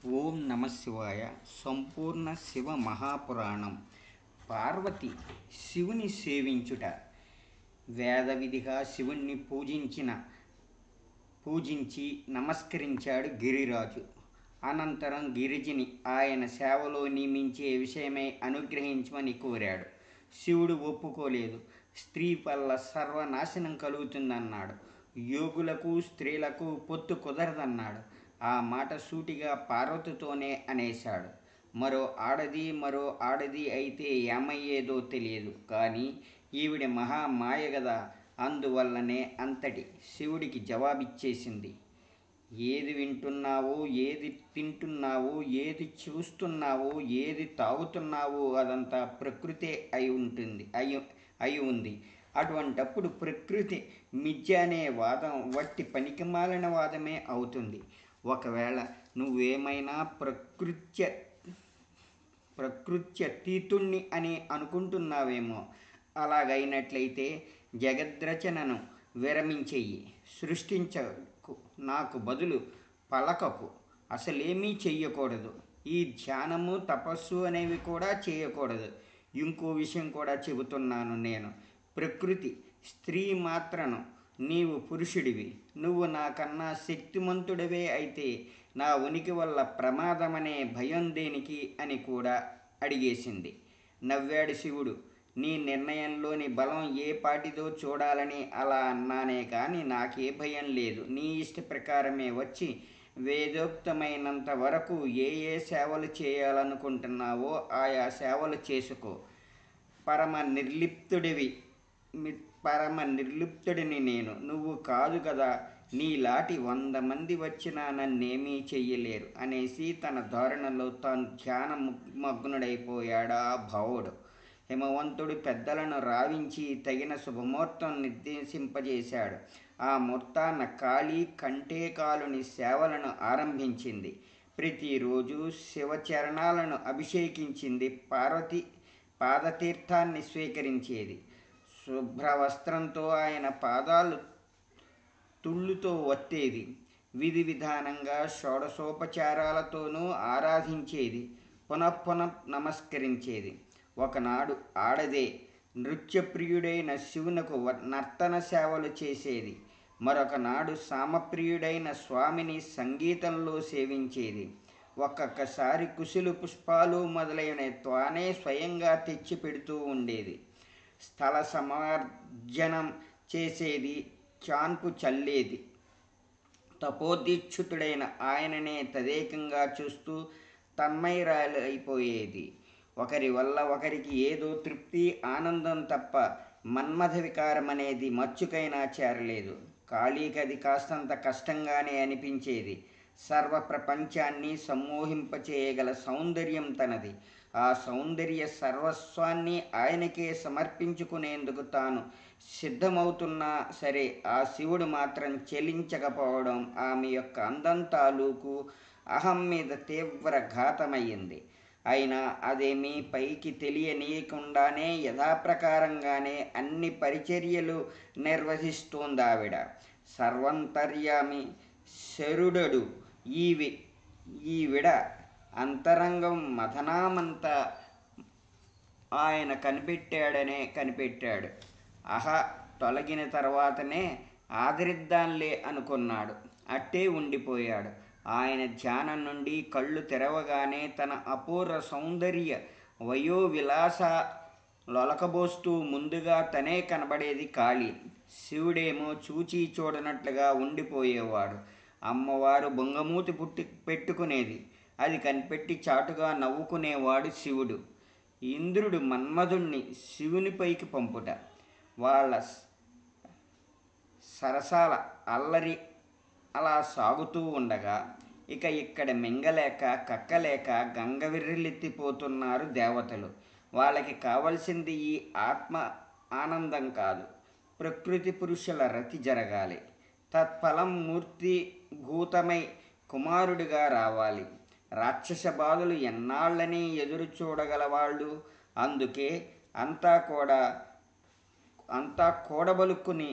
ఓం నమ శివాయ. సంపూర్ణ శివ మహాపురాణం. పార్వతి శివుని సేవించుట. వేదవిధిగా శివుణ్ణి పూజించి నమస్కరించాడు గిరిరాజు. అనంతరం గిరిజని ఆయన సేవలో నియమించే విషయమై అనుగ్రహించమని కోరాడు. శివుడు ఒప్పుకోలేదు. స్త్రీ వల్ల సర్వనాశనం కలుగుతుందన్నాడు. యోగులకు స్త్రీలకు పొత్తు కుదరదన్నాడు. ఆ మాట సూటిగా పార్వతితోనే అనేశాడు. మరో ఆడది అయితే ఏమయ్యేదో తెలియదు, కానీ ఈవిడ మహామాయ గదా, అందువల్లనే అంతటి శివుడికి జవాబిచ్చేసింది. ఏది వింటున్నావో, ఏది తింటున్నావో, ఏది చూస్తున్నావో, ఏది తాగుతున్నావో అదంతా ప్రకృతే అయి ఉంది. అటువంటప్పుడు ప్రకృతి మిథ్య అనే వాదం వట్టి పనికిమాలిన వాదమే అవుతుంది. ఒకవేళ నువ్వేమైనా ప్రకృత్యతీతుణ్ణి అని అనుకుంటున్నావేమో. అలాగైనట్లయితే జగద్రచనను విరమించెయ్యి. సృష్టించకు, నాకు బదులు పలకకు, అసలేమీ చెయ్యకూడదు. ఈ ధ్యానము తపస్సు అనేవి కూడా చేయకూడదు. ఇంకో విషయం కూడా చెబుతున్నాను. నేను ప్రకృతి, స్త్రీ మాత్రను, నీవు పురుషుడివి. నువ్వు నాకన్నా శక్తిమంతుడివే అయితే నా ఉనికి వల్ల ప్రమాదమనే భయం దేనికి అని కూడా అడిగేసింది. నవ్వాడు శివుడు. నీ నిర్ణయంలోని బలం ఏ పాటిదో చూడాలని అలా అన్నానే కానీ నాకే భయం లేదు. నీ ఇష్ట ప్రకారమే వచ్చి వేదోక్తమైనంత వరకు ఏ ఏ సేవలు చేయాలనుకుంటున్నావో ఆయా సేవలు చేసుకో. పరమ నిర్లిప్తుడిని నేను, నువ్వు కాదు కదా. నీలాంటి 100 మంది వచ్చినా నన్నేమీ చెయ్యలేరు అనేసి తన ధోరణిలో తాను ధ్యాన మగ్నుడైపోయాడు ఆ భావుడు. హిమవంతుడు పెద్దలను రావించి తగిన శుభముహూర్తం నిర్దేశింపజేశాడు. ఆ ముహూర్తాన కాళీ కంఠేకాలుని సేవలను ఆరంభించింది. ప్రతిరోజు శివచరణాలను అభిషేకించింది. పార్వతి పాదతీర్థాన్ని స్వీకరించేది. శుభ్రవస్త్రంతో ఆయన పాదాలు తుళ్ళుతో వత్తేది. విధి విధానంగా షోడశోపచారాలతోనూ ఆరాధించేది. పునఃపునః నమస్కరించేది. ఒకనాడు ఆడదే నృత్యప్రియుడైన శివునకు నర్తన సేవలు చేసేది. మరొకనాడు సామప్రియుడైన స్వామిని సంగీతంలో సేవించేది. ఒక్కొక్కసారి కుశలు పుష్పాలు మొదలైన తానే స్వయంగా తెచ్చి పెడుతూ ఉండేది. స్థల సమార్జనం చేసేది, చాన్పు చల్లేది. తపోదీక్షితుడైన ఆయననే తదేకంగా చూస్తూ తన్మయురాలైపోయేది. ఒకరి వల్ల ఒకరికి ఏదో తృప్తి, ఆనందం తప్ప మన్మథ వికారం అనేది మచ్చుకైనా చేరలేదు. కాళీకది కాస్తంత కష్టంగానే అనిపించేది. సర్వ ప్రపంచాన్ని సమ్మోహింపచేయగల సౌందర్యం తనది. ఆ సౌందర్య సర్వస్వాన్ని ఆయనకే సమర్పించుకునేందుకు తాను సిద్ధమవుతున్నా సరే ఆ శివుడు మాత్రం చెలించకపోవడం ఆమె యొక్క అందం తాలూకు అహం మీద తీవ్ర ఘాతమయ్యింది. అయినా అదేమీ పైకి తెలియనీయకుండానే యథాప్రకారంగానే అన్ని పరిచర్యలు నిర్వహిస్తోందావిడ. సర్వంతర్యామి శరుడడు ఈవిడ అంతరంగం మథనామంతా ఆయన కనిపెట్టాడు. తొలగిన తర్వాతనే ఆదరిద్దాంలే అనుకున్నాడు. అట్టే ఉండిపోయాడు. ఆయన ధ్యానం నుండి కళ్ళు తెరవగానే తన అపూర్వ సౌందర్య వయోవిలాస లొలకబోస్తూ ముందుగా తనే కనబడేది కాళీ. శివుడేమో చూచి చూడనట్లుగా ఉండిపోయేవాడు. అమ్మవారు బొంగమూతి పెట్టుకునేది. అది కనిపెట్టి చాటుగా నవ్వుకునేవాడు శివుడు. ఇంద్రుడు మన్మధుణ్ణి శివునిపైకి పంపుట, వాళ్ళ సరసాల అల్లరి అలా సాగుతూ ఉండగా ఇక్కడ మింగలేక కక్కలేక గంగవిర్రెలెత్తిపోతున్నారు దేవతలు. వాళ్ళకి కావలసింది ఈ ఆత్మ ఆనందం కాదు, ప్రకృతి పురుషుల రతి జరగాలి. తత్ఫలం మూర్తిభూతమై కుమారుడిగా రావాలి. రాక్షస బాధలు ఎన్నాళ్ళని ఎదురు చూడగలవాళ్ళు. అందుకే అంతా కూడబలుక్కుని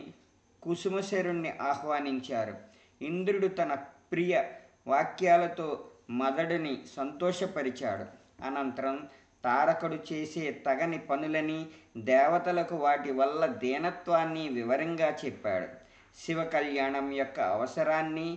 కుసుమశరుణ్ణి ఆహ్వానించారు. ఇంద్రుడు తన ప్రియ వాక్యాలతో మదడుని సంతోషపరిచాడు. అనంతరం తారకుడు చేసే తగని పనులని, దేవతలకు వాటి వల్ల దీనత్వాన్ని వివరంగా చెప్పాడు. శివ కళ్యాణం యొక్క అవసరాన్ని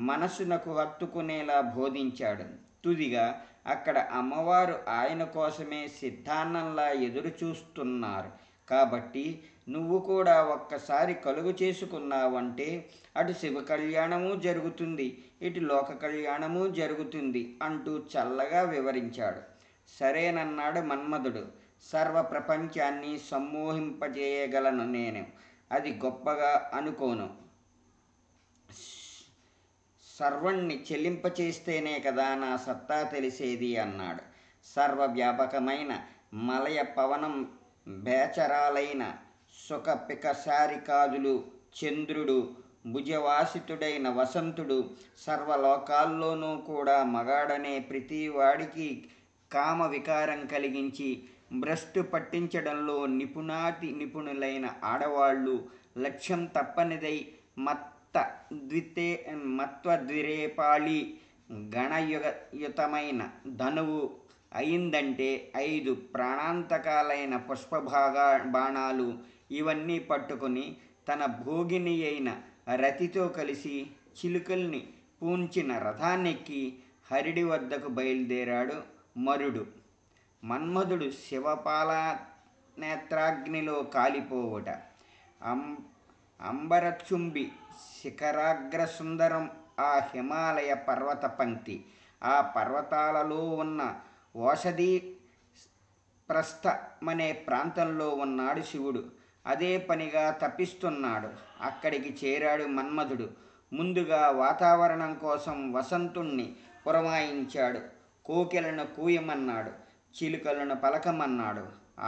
మనసునకు హత్తుకునేలా బోధించాడు. తుదిగా అక్కడ అమ్మవారు ఆయన కోసమే సిద్ధాన్నంలా ఎదురు చూస్తున్నారు. కాబట్టి నువ్వు కూడా ఒక్కసారి కలుగు చేసుకున్నావంటే అటు శివ కళ్యాణము జరుగుతుంది, ఇటు లోక కళ్యాణము జరుగుతుంది అంటూ చల్లగా వివరించాడు. సరేనన్నాడు మన్మధుడు. సర్వ ప్రపంచాన్ని సమ్మోహింపజేయగలను నేను, అది గొప్పగా అనుకోను. సర్వాన్ని చెల్లింపచేస్తేనే కదా నా సత్తా తెలిసేది అన్నాడు. సర్వవ్యాపకమైన మలయ పవనం, బేచరాలైన సుఖ పికశారికాదులు, చంద్రుడు, భుజవాసితుడైన వసంతుడు, సర్వలోకాల్లోనూ కూడా మగాడనే ప్రతివాడికి కామ వికారం కలిగించి భ్రష్టు పట్టించడంలో నిపుణులైన ఆడవాళ్ళు, లక్ష్యం తప్పనిదై మత్వద్విరేపాళి గణయుతమైన ధనువు అయిందంటే 5 ప్రాణాంతకాలైన బాణాలు ఇవన్నీ పట్టుకుని తన భోగిని అయిన రతితో కలిసి చిలుకల్ని పూంచిన రథాన్నెక్కి హరిడి వద్దకు బయలుదేరాడు మరుడు. మన్మధుడు శివపాల నేత్రాగ్నిలో కాలిపోవుట, అంబరచుంబి శిఖరాగ్ర సుందరం ఆ హిమాలయ పర్వత పంక్తి, ఆ పర్వతాలలో ఉన్న ఓషధీ ప్రస్థమనే ప్రాంతంలో ఉన్నాడు శివుడు. అదే పనిగా తప్పిస్తున్నాడు. అక్కడికి చేరాడు మన్మధుడు. ముందుగా వాతావరణం కోసం వసంతుణ్ణి పురమాయించాడు. కోకిలను కూయమన్నాడు, చిలుకలను పలకమన్నాడు,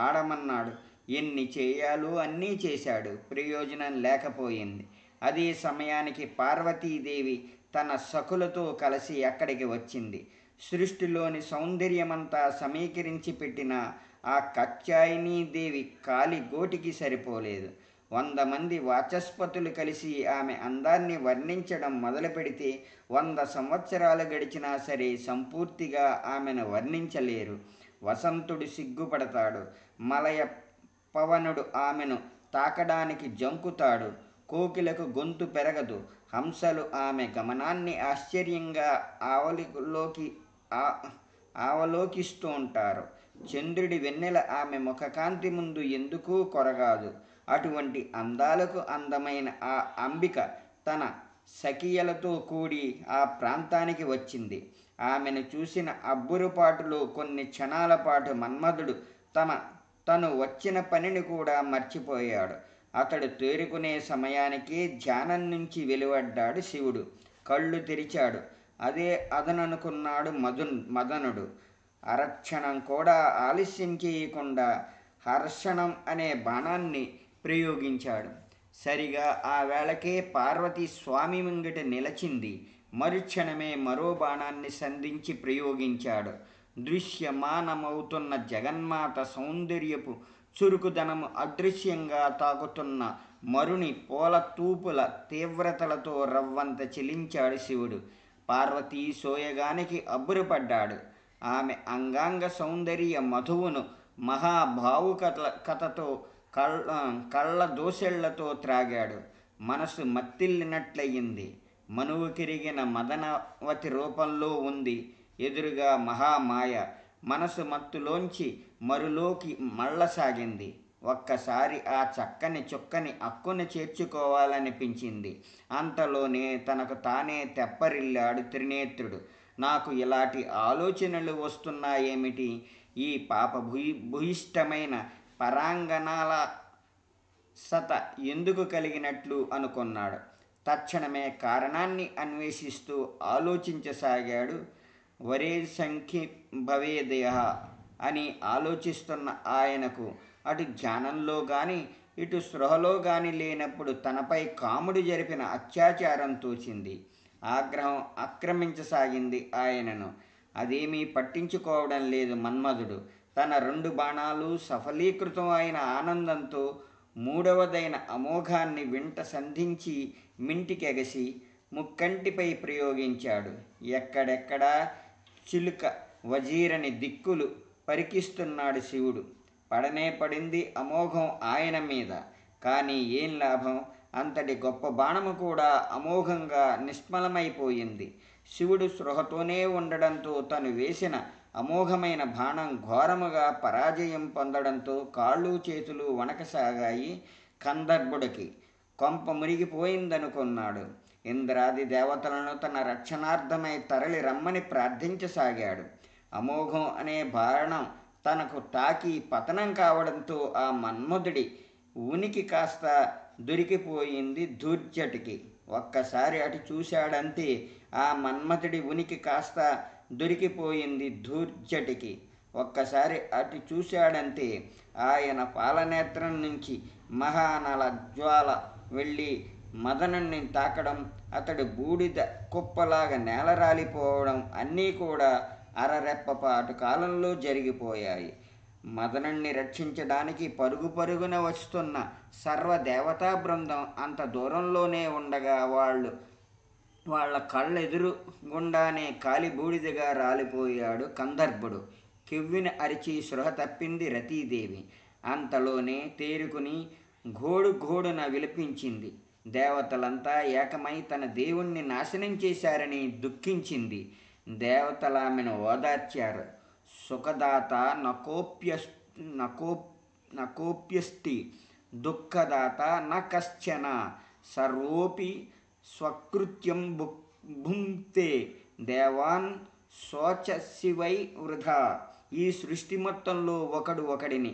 ఆడమన్నాడు. ఎన్ని చేయాలో అన్నీ చేశాడు. ప్రయోజనం లేకపోయింది. అదే సమయానికి పార్వతీదేవి తన సఖులతో కలిసి అక్కడికి వచ్చింది. సృష్టిలోని సౌందర్యమంతా సమీకరించి పెట్టిన ఆ కాత్యాయనీదేవి కాలి గోటికి సరిపోలేదు. 100 మంది వాచస్పతులు కలిసి ఆమె అందాన్ని వర్ణించడం మొదలుపెడితే 100 సంవత్సరాలు గడిచినా సరే సంపూర్తిగా ఆమెను వర్ణించలేరు. వసంతుడు సిగ్గుపడతాడు. మలయ పవనుడు ఆమెను తాకడానికి జంకుతాడు. కోకిలకు గొంతు పెరగదు. హంసలు ఆమె గమనాన్ని ఆశ్చర్యంగా ఆవలోకిస్తూ ఉంటారు. చంద్రుడి వెన్నెల ఆమె ముఖకాంతి ముందు ఎందుకూ కొరగాదు. అటువంటి అందాలకు అందమైన ఆ అంబిక తన సఖియలతో కూడి ఆ ప్రాంతానికి వచ్చింది. ఆమెను చూసిన అబ్బురుపాటులో కొన్ని క్షణాల పాటు మన్మధుడు తను వచ్చిన పనిని కూడా మర్చిపోయాడు. అతడు తేరుకునే సమయానికే ధ్యానం నుంచి వెలువడ్డాడు శివుడు. కళ్ళు తెరిచాడు. అదే అదననుకున్నాడు మదనుడు. అరక్షణం కూడా ఆలస్యం చేయకుండా హర్షణం అనే బాణాన్ని ప్రయోగించాడు. సరిగా ఆ వేళకే పార్వతి స్వామి ముంగిట నిలచింది. మరుక్షణమే మరో బాణాన్ని సంధించి ప్రయోగించాడు. దృశ్యమానమవుతున్న జగన్మాత సౌందర్యపు చురుకుదనము అదృశ్యంగా తాకుతున్న మరుని పోల తూపుల తీవ్రతలతో రవ్వంత చెలించాడు శివుడు. పార్వతీ సోయగానికి అబ్బురపడ్డాడు. ఆమె అంగాంగ సౌందర్య మధువును మహాభావుకతతో కళ్ళ దోసెళ్లతో త్రాగాడు. మనసు మత్తిల్లినట్లయింది. మనువు కిరిగిన మదనవతి రూపంలో ఉంది ఎదురుగా మహామాయ. మనసు మత్తులోంచి మరులోకి మళ్ళసాగింది. ఒక్కసారి ఆ చక్కని చుక్కని అక్కున చేర్చుకోవాలనిపించింది. అంతలోనే తనకు తానే తెప్పరిల్లాడు త్రినేత్రుడు. నాకు ఇలాంటి ఆలోచనలు వస్తున్నాయేమిటి? ఈ పాప భూయిష్టమైన పరాంగణాల సత ఎందుకు కలిగినట్లు అనుకున్నాడు. తక్షణమే కారణాన్ని అన్వేషిస్తూ ఆలోచించసాగాడు. వరే సంఖ్య భవేదయ అని ఆలోచిస్తున్న ఆయనకు అటు ధ్యానంలో గాని ఇటు స్పృహలో గాని లేనప్పుడు తనపై కాముడు జరిపిన అత్యాచారం తోచింది. ఆగ్రహం ఆక్రమించసాగింది ఆయనను. అదేమీ పట్టించుకోవడం లేదు మన్మధుడు. తన 2 బాణాలు సఫలీకృతం అయిన ఆనందంతో మూడవదైన అమోఘాన్ని వింట సంధించి మింటికెగసి ముక్కంటిపై ప్రయోగించాడు. ఎక్కడెక్కడా చిలుక వజీరని దిక్కులు పరికిస్తున్నాడు శివుడు. పడనే పడింది అమోఘం ఆయన మీద. కానీ ఏం లాభం? అంతటి గొప్ప బాణము కూడా అమోఘంగా నిష్ఫలమైపోయింది. శివుడు స్పృహతోనే ఉండడంతో తను వేసిన అమోఘమైన బాణం ఘోరముగా పరాజయం పొందడంతో కాళ్ళు చేతులు వణకసాగాయి. కందర్పుడికి కొంప మునిగిపోయిందనుకున్నాడు. ఇంద్రాది దేవతలను తన రక్షణార్థమై తరలి రమ్మని ప్రార్థించసాగాడు. అమోఘం అనే బాణం తనకు తాకి పతనం కావడంతో ఆ మన్మధుడి ఉనికి కాస్త దొరికిపోయింది ధూర్జటికి. ఒక్కసారి అటు చూశాడంతే. ఆ మన్మథుడి ఉనికి కాస్త దొరికిపోయింది ధూర్జటికి. ఒక్కసారి అటు చూశాడంతే. ఆయన పాలనేత్రం నుంచి మహానల జ్వాల వెళ్ళి మదనుణ్ణి తాకడం, అతడు బూడిద కుప్పలాగా నేలరాలిపోవడం అన్నీ కూడా అరరెప్పపాటు కాలంలో జరిగిపోయాయి. మదనుణ్ణి రక్షించడానికి పరుగు పరుగున వస్తున్న సర్వదేవతా బృందం అంత దూరంలోనే ఉండగా వాళ్ళ కళ్ళెదురు గుండానే కాలి బూడిదగా రాలిపోయాడు కందర్పుడు. కెవ్విన అరిచి సృహ తప్పింది రతీదేవి. అంతలోనే తేరుకుని ఘోడున విలపించింది. దేవతలంతా ఏకమై తన దేవుణ్ణి నాశనం చేశారని దుఃఖించింది. దేవతలామెను ఓదార్చారు. సుఖదాత నకోప్యస్తి దుఃఖదాత న కశ్చన సర్వోపి స్వకృత్యం భుంక్తే దేవాన్ శోచశివై వృధా. ఈ సృష్టి మొత్తంలో ఒకడిని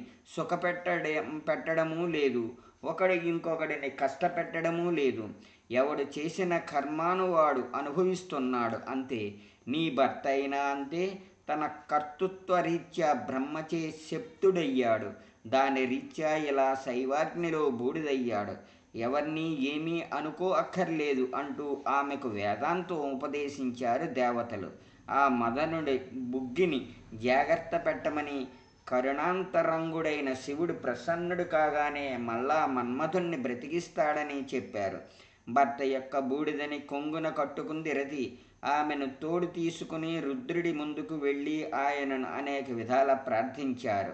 పెట్టడమూ లేదు, ఒకడు ఇంకొకడిని కష్టపెట్టడమూ లేదు. ఎవడు చేసిన కర్మాను వాడు అనుభవిస్తున్నాడు అంతే. నీ భర్త అయినా అంతే. తన కర్తృత్వరీత్యా బ్రహ్మచే శప్తుడయ్యాడు. దాని రీత్యా ఇలా శైవాగ్నిలో బూడిదయ్యాడు. ఎవరినీ ఏమీ అనుకో అక్కర్లేదు అంటూ ఆమెకు వేదాంతం ఉపదేశించారు దేవతలు. ఆ మదనుడి బుగ్గిని జాగ్రత్త పెట్టమని కరుణాంతరంగుడైన శివుడు ప్రసన్నుడు కాగానే మళ్ళా మన్మథుణ్ణి బ్రతికిస్తాడని చెప్పారు. భర్త యొక్క బూడిదని కొంగున కట్టుకుంది రతి. ఆమెను తోడు తీసుకుని రుద్రుడి ముందుకు వెళ్ళి ఆయనను అనేక విధాల ప్రార్థించారు.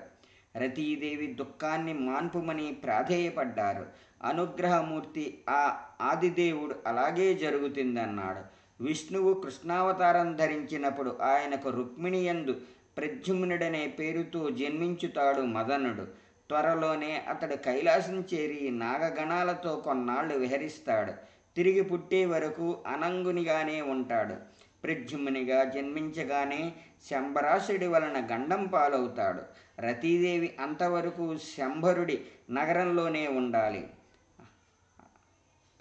రతీదేవి దుఃఖాన్ని మాన్పుమని ప్రాధేయపడ్డారు. అనుగ్రహమూర్తి ఆ ఆదిదేవుడు అలాగే జరుగుతుందన్నాడు. విష్ణువు కృష్ణావతారం ధరించినప్పుడు ఆయనకు రుక్మిణియందు ప్రద్యుమ్నుడనే పేరుతో జన్మించుతాడు మదనుడు. త్వరలోనే అతడు కైలాసం చేరి నాగగణాలతో కొన్నాళ్లు విహరిస్తాడు. తిరిగి పుట్టే వరకు అనంగునిగానే ఉంటాడు. ప్రద్యుమ్నునిగా జన్మించగానే శంబరాసుడి వలన గండం పాలవుతాడు. రతీదేవి అంతవరకు శంభరుడి నగరంలోనే ఉండాలి.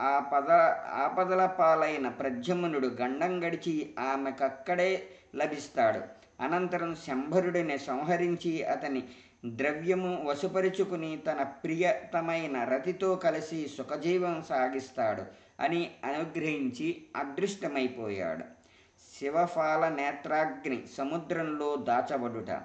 ఆపదల పాలైన ప్రద్యుమ్నుడు గండం గడిచి ఆమెకక్కడే లభిస్తాడు. అనంతరం శంభరుడిని సంహరించి అతని ద్రవ్యము వశపరుచుకుని తన ప్రియతమైన రతితో కలిసి సుఖజీవం సాగిస్తాడు అని అనుగ్రహించి అదృష్టమైపోయాడు. శివఫాల నేత్రాగ్ని సముద్రంలో దాచబడుట.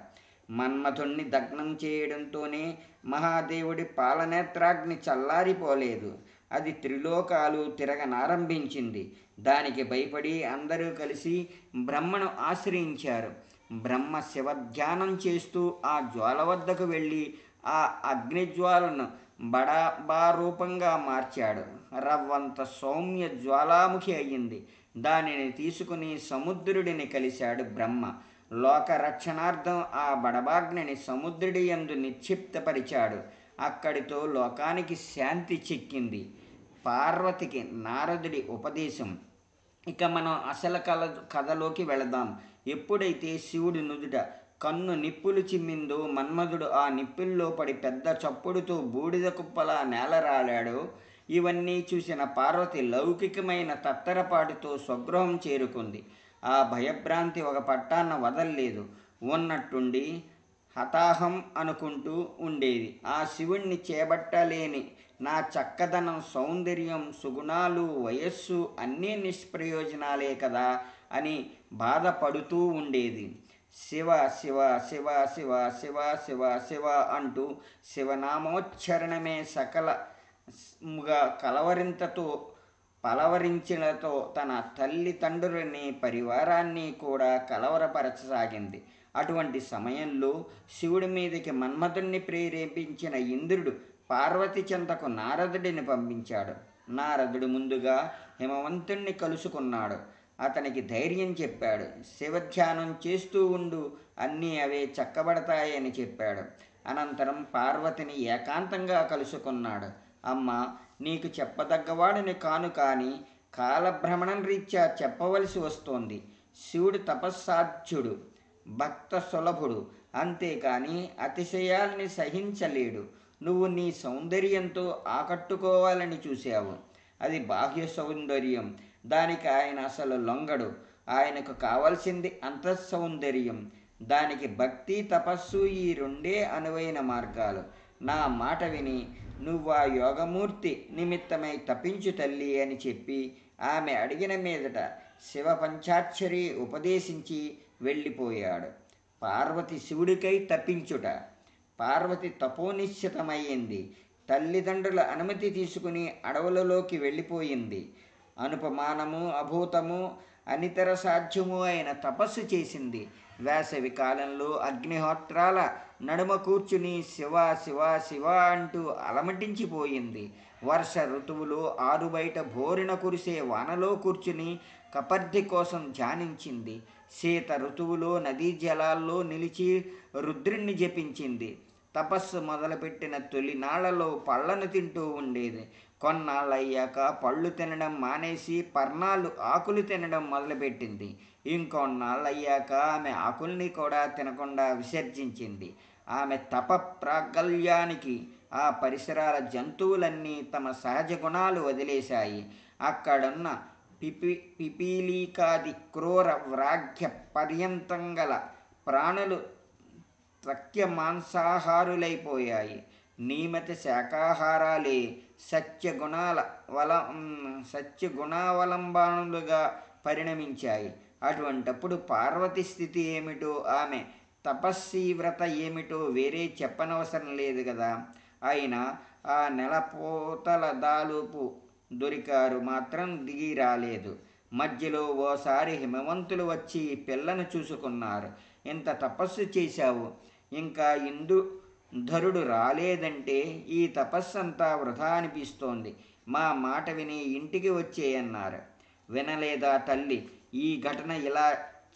మన్మథుణ్ణి దగ్నం చేయడంతోనే మహాదేవుడి పాలనేత్రాగ్ని చల్లారిపోలేదు. అది త్రిలోకాలు తిరగనారంభించింది. దానికి భయపడి అందరూ కలిసి బ్రహ్మను ఆశ్రయించారు. బ్రహ్మ శివధ్యానం చేస్తూ ఆ జ్వాల వద్దకు వెళ్ళి ఆ అగ్నిజ్వాలను బడాబారూపంగా మార్చాడు. రవ్వంత సౌమ్య జ్వాలాముఖి అయ్యింది. దానిని తీసుకుని సముద్రుడిని కలిశాడు బ్రహ్మ. లోక రక్షణార్థం ఆ బడబాగ్నిని సముద్రుడి యందు నిక్షిప్తపరిచాడు. అక్కడితో లోకానికి శాంతి చిక్కింది. పార్వతికి నారదుడి ఉపదేశం. ఇక మనం అసలు కథలోకి వెళదాం. ఎప్పుడైతే శివుడి నుదుట కన్ను నిప్పులు చిమ్మిందో మన్మధుడు ఆ నిప్పుల్లో పడి పెద్ద చప్పుడుతో బూడిద కుప్పలా నేలరాలాడో ఇవన్నీ చూసిన పార్వతి లౌకికమైన తత్తరపాటుతో స్వగృహం చేరుకుంది. ఆ భయభ్రాంతి ఒక పట్టాన వదల్లేదు. ఉన్నట్టుండి హతాహం అనుకుంటూ ఉండేది. ఆ శివుణ్ణి చేపట్టలేని నా చక్కదనం, సౌందర్యం, సుగుణాలు, వయస్సు అన్నీ నిష్ప్రయోజనాలే కదా అని బాధపడుతూ ఉండేది. శివ శివ శివ శివ శివ శివ శివ అంటూ శివనామోచ్చరణమే సకలముగా కలవరింతతో పలవరించడంతో తన తల్లిదండ్రులని పరివారాన్ని కూడా కలవరపరచసాగింది. అటువంటి సమయంలో శివుడి మీదకి మన్మథుణ్ణి ప్రేరేపించిన ఇంద్రుడు పార్వతి చెంతకు నారదుడిని పంపించాడు. నారదుడు ముందుగా హిమవంతుణ్ణి కలుసుకున్నాడు. అతనికి ధైర్యం చెప్పాడు. శివధ్యానం చేస్తూ ఉండు, అన్నీ అవే చక్కబడతాయని చెప్పాడు. అనంతరం పార్వతిని ఏకాంతంగా కలుసుకున్నాడు. అమ్మ, నీకు చెప్పదగ్గవాడిని కాను, కానీ కాలభ్రమణం రీత్యా చెప్పవలసి వస్తోంది. శివుడు తపస్సాధ్యుడు, భక్త సులభుడు, అంతేకాని అతిశయాల్ని సహించలేడు. నువ్వు నీ సౌందర్యంతో ఆకట్టుకోవాలని చూశావు. అది బాహ్య సౌందర్యం. దానికి ఆయన అసలు లొంగడు. ఆయనకు కావలసింది అంతఃసౌందర్యం. దానికి భక్తి, తపస్సు, ఈ రెండే అనువైన మార్గాలు. నా మాట విని నువ్వు ఆ యోగమూర్తి నిమిత్తమై తప్పించు తల్లి అని చెప్పి ఆమె అడిగిన మీదట శివ పంచాక్షరి ఉపదేశించి వెళ్ళిపోయాడు. పార్వతి శివుడికై తప్పించుట. పార్వతి తపోనిశ్చితమయ్యింది. తల్లిదండ్రుల అనుమతి తీసుకుని అడవులలోకి వెళ్ళిపోయింది. అనుపమానము, అభూతము, అనితర సాధ్యము అయిన తపస్సు చేసింది. వేసవి కాలంలో అగ్నిహోత్రాల నడుమ కూర్చుని శివ శివ శివ అంటూ అలమటించిపోయింది. వర్ష ఋతువులో ఆరుబయట బోరిన కురిసే వానలో కూర్చుని కపర్ది కోసం ధ్యానించింది. శీత ఋతువులో నదీ జలాల్లో నిలిచి రుద్రుణ్ణి జపించింది. తపస్సు మొదలుపెట్టిన తొలినాళ్లలో పళ్ళను తింటూ ఉండేది. కొన్నాళ్ళయ్యాక పళ్ళు తినడం మానేసి పర్ణాలు, ఆకులు తినడం మొదలుపెట్టింది. ఇంకొన్నాళ్ళయ్యాక ఆమె ఆకుల్ని కూడా తినకుండా విసర్జించింది. ఆమె తప ప్రాగల్యానికి ఆ పరిసరాల జంతువులన్నీ తమ సహజ గుణాలు వదిలేశాయి. అక్కడున్న పిపీలీకాది క్రూర వ్రాఘ్య పర్యంతం ప్రాణులు త్వక్య మాంసాహారులైపోయాయి. నియమిత శాకాహారాలే సత్యగుణావలంబనులుగా పరిణమించాయి. అటువంటప్పుడు పార్వతి స్థితి ఏమిటో, ఆమె తపస్సీవ్రత ఏమిటో వేరే చెప్పనవసరం లేదు కదా. అయినా ఆ నెలపోతల దాలుపు దొరికారు మాత్రం దిగి రాలేదు. మధ్యలో ఓసారి హిమవంతులు వచ్చి పిల్లను చూసుకున్నారు. ఇంత తపస్సు చేశావు, ఇంకా ఇందుధరుడు రాలేదంటే ఈ తపస్సంతా వృధా అనిపిస్తోంది. మా మాట విని ఇంటికి వచ్చేయన్నారు. వినలేదా తల్లి? ఈ ఘటన ఇలా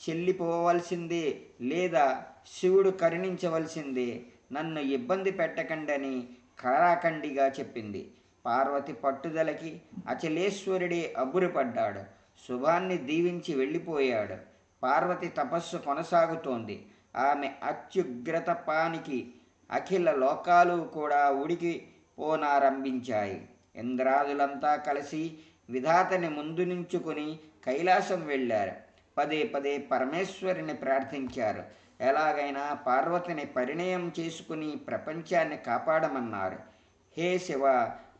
చెల్లిపోవలసిందే, లేదా శివుడు కరుణించవలసిందే. నన్ను ఇబ్బంది పెట్టకండని ఖరాఖండిగా చెప్పింది. పార్వతి పట్టుదలకి అచలేశ్వరుడే అబ్బురపడ్డాడు. శుభాన్ని దీవించి వెళ్ళిపోయాడు. పార్వతి తపస్సు కొనసాగుతోంది. ఆమె అత్యుగ్రతపానికి అఖిల లోకాలు కూడా ఉడికి పోనారంభించాయి. ఇంద్రాదులంతా కలిసి విధాతని ముందు నుంచుకొని కైలాసం వెళ్ళారు. పదే పదే పరమేశ్వరిని ప్రార్థించారు. ఎలాగైనా పార్వతిని పరిణయం చేసుకుని ప్రపంచాన్ని కాపాడమన్నారు. హే శివ,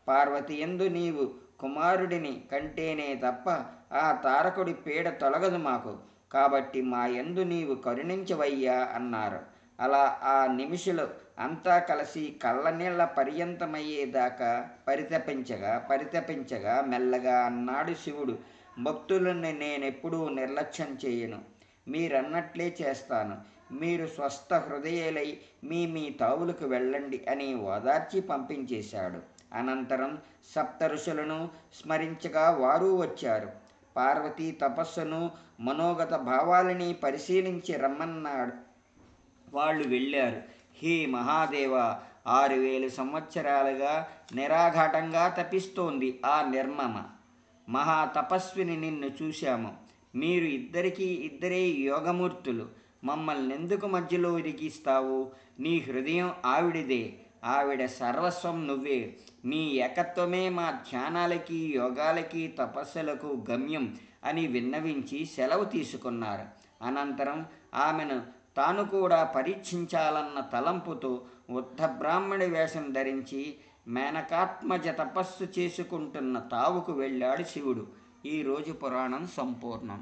పార్వతి యందు నీవు కుమారుడిని కంటేనే తప్ప ఆ తారకుడి పీడ తొలగదు మాకు. కాబట్టి మా యందు నీవు కరుణించవయ్యా అన్నారు. అలా ఆ నిమిషులు అంతా కలిసి కళ్ళనీళ్ల పర్యంతమయ్యేదాకా పరితపించగా మెల్లగా అన్నాడు శివుడు. భక్తులను నేనెప్పుడూ నిర్లక్ష్యం చేయను. మీరన్నట్లే చేస్తాను. మీరు స్వస్థ హృదయులై మీ తావులకు వెళ్ళండి అని ఓదార్చి పంపించేశాడు. అనంతరం సప్త ఋషులను స్మరించగా వారు వచ్చారు. పార్వతీ తపస్సును, మనోగత భావాలని పరిశీలించి రమ్మన్నాడు. వాళ్ళు వెళ్ళారు. హే మహాదేవ, 6000 సంవత్సరాలుగా నిరాఘాటంగా తపిస్తోంది ఆ నిర్మమ మహాతపస్విని. నిన్ను చూశాము. మీరు ఇద్దరే యోగమూర్తులు. మమ్మల్ని ఎందుకు మధ్యలో ఇరికిస్తావు? నీ హృదయం ఆవిడిదే. ఆవిడ సర్వస్వం నువ్వే. మీ ఏకత్వమే మా ధ్యానాలకి, యోగాలకి, తపస్సులకు గమ్యం అని విన్నవించి సెలవు తీసుకున్నారు. అనంతరం ఆమెను తాను కూడా పరీక్షించాలన్న తలంపుతో ఉత్తబ్రాహ్మణి వేషం ధరించి మేనకాత్మజ తపస్సు చేసుకుంటున్న తావుకు వెళ్ళాడు శివుడు. ఈరోజు పురాణం సంపూర్ణం.